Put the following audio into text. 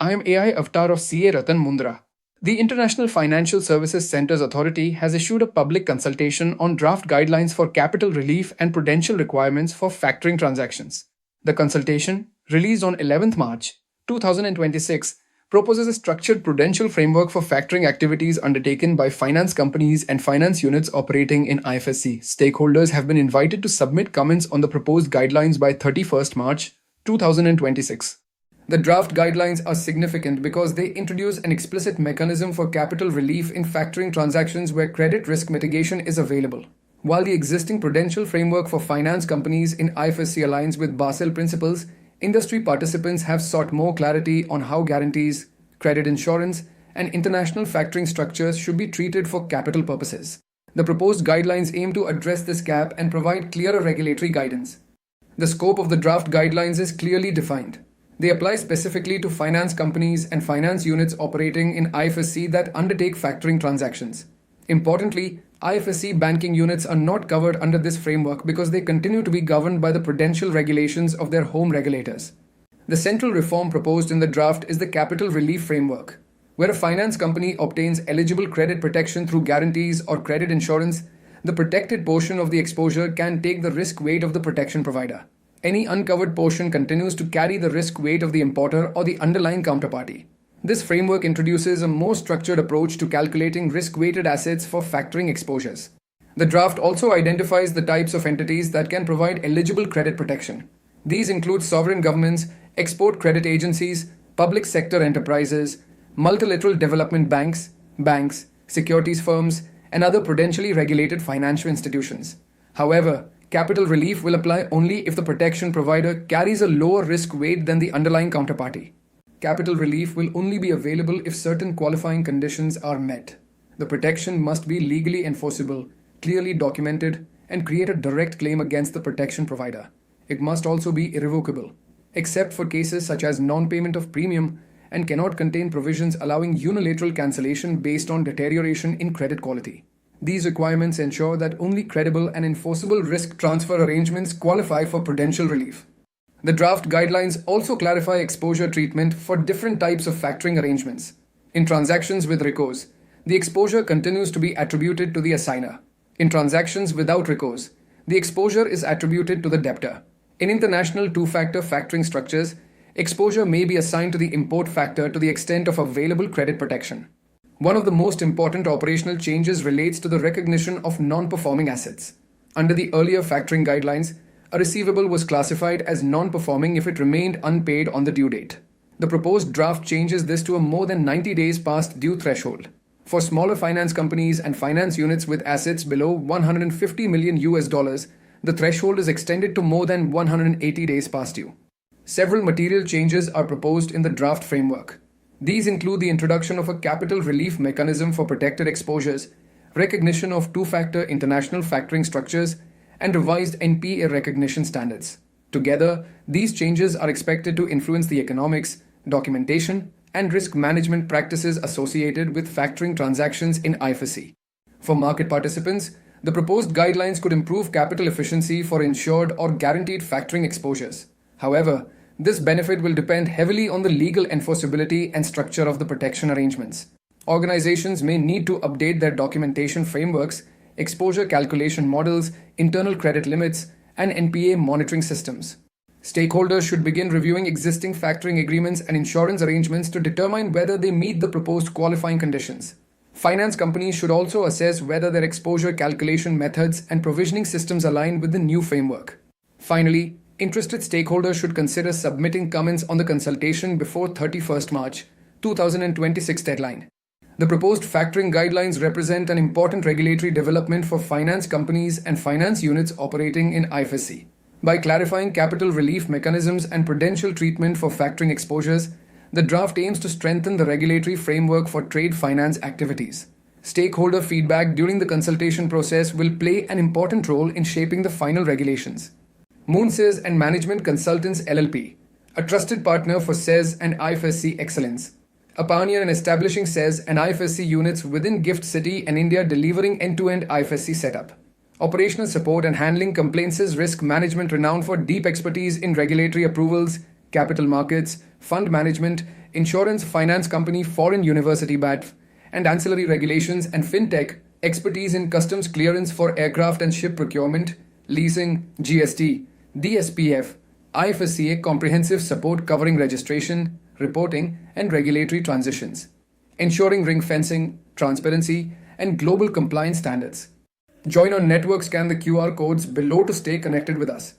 I am AI Avatar of CA Ratan Mundra. The International Financial Services Centres Authority has issued a public consultation on draft guidelines for capital relief and prudential requirements for factoring transactions. The consultation, released on 11th March 2026, proposes a structured prudential framework for factoring activities undertaken by finance companies and finance units operating in IFSC. Stakeholders have been invited to submit comments on the proposed guidelines by 31st March 2026. The draft guidelines are significant because they introduce an explicit mechanism for capital relief in factoring transactions where credit risk mitigation is available. While the existing prudential framework for finance companies in IFSC aligns with Basel principles, industry participants have sought more clarity on how guarantees, credit insurance, and international factoring structures should be treated for capital purposes. The proposed guidelines aim to address this gap and provide clearer regulatory guidance. The scope of the draft guidelines is clearly defined. They apply specifically to finance companies and finance units operating in IFSC that undertake factoring transactions. Importantly, IFSC banking units are not covered under this framework because they continue to be governed by the prudential regulations of their home regulators. The central reform proposed in the draft is the capital relief framework, where a finance company obtains eligible credit protection through guarantees or credit insurance. The protected portion of the exposure can take the risk weight of the protection provider. Any uncovered portion continues to carry the risk weight of the importer or the underlying counterparty. This framework introduces a more structured approach to calculating risk-weighted assets for factoring exposures. The draft also identifies the types of entities that can provide eligible credit protection. These include sovereign governments, export credit agencies, public sector enterprises, multilateral development banks, securities firms, and other prudentially regulated financial institutions. However, capital relief will apply only if the protection provider carries a lower risk weight than the underlying counterparty. Capital relief will only be available if certain qualifying conditions are met. The protection must be legally enforceable, clearly documented, and create a direct claim against the protection provider. It must also be irrevocable, except for cases such as non-payment of premium, and cannot contain provisions allowing unilateral cancellation based on deterioration in credit quality. These requirements ensure that only credible and enforceable risk transfer arrangements qualify for prudential relief. The draft guidelines also clarify exposure treatment for different types of factoring arrangements. In transactions with recourse, the exposure continues to be attributed to the assigner. In transactions without recourse, the exposure is attributed to the debtor. In international two-factor factoring structures, exposure may be assigned to the import factor to the extent of available credit protection. One of the most important operational changes relates to the recognition of non-performing assets. Under the earlier factoring guidelines, a receivable was classified as non-performing if it remained unpaid on the due date. The proposed draft changes this to a more than 90 days past due threshold. For smaller finance companies and finance units with assets below $150 million, the threshold is extended to more than 180 days past due. Several material changes are proposed in the draft framework. These include the introduction of a capital relief mechanism for protected exposures, recognition of two-factor international factoring structures, and revised NPA recognition standards. Together, these changes are expected to influence the economics, documentation, and risk management practices associated with factoring transactions in IFSC. For market participants, the proposed guidelines could improve capital efficiency for insured or guaranteed factoring exposures. However, this benefit will depend heavily on the legal enforceability and structure of the protection arrangements. Organizations may need to update their documentation frameworks, exposure calculation models, internal credit limits, and NPA monitoring systems. Stakeholders should begin reviewing existing factoring agreements and insurance arrangements to determine whether they meet the proposed qualifying conditions. Finance companies should also assess whether their exposure calculation methods and provisioning systems align with the new framework. Finally, interested stakeholders should consider submitting comments on the consultation before 31st March 2026 deadline. The proposed factoring guidelines represent an important regulatory development for finance companies and finance units operating in IFSC. By clarifying capital relief mechanisms and prudential treatment for factoring exposures, the draft aims to strengthen the regulatory framework for trade finance activities. Stakeholder feedback during the consultation process will play an important role in shaping the final regulations. Moonses and Management Consultants LLP, a trusted partner for CES and IFSC excellence. A pioneer in establishing CES and IFSC units within GIFT City and India, delivering end-to-end IFSC setup. Operational support and handling complaints, risk management renowned for deep expertise in regulatory approvals, capital markets, fund management, insurance, finance company, foreign university BATF, and ancillary regulations and fintech, expertise in customs clearance for aircraft and ship procurement, leasing, GST, DSPF, IFSCA comprehensive support covering registration, reporting, and regulatory transitions, ensuring ring fencing, transparency, and global compliance standards. Join our network, scan the QR codes below to stay connected with us.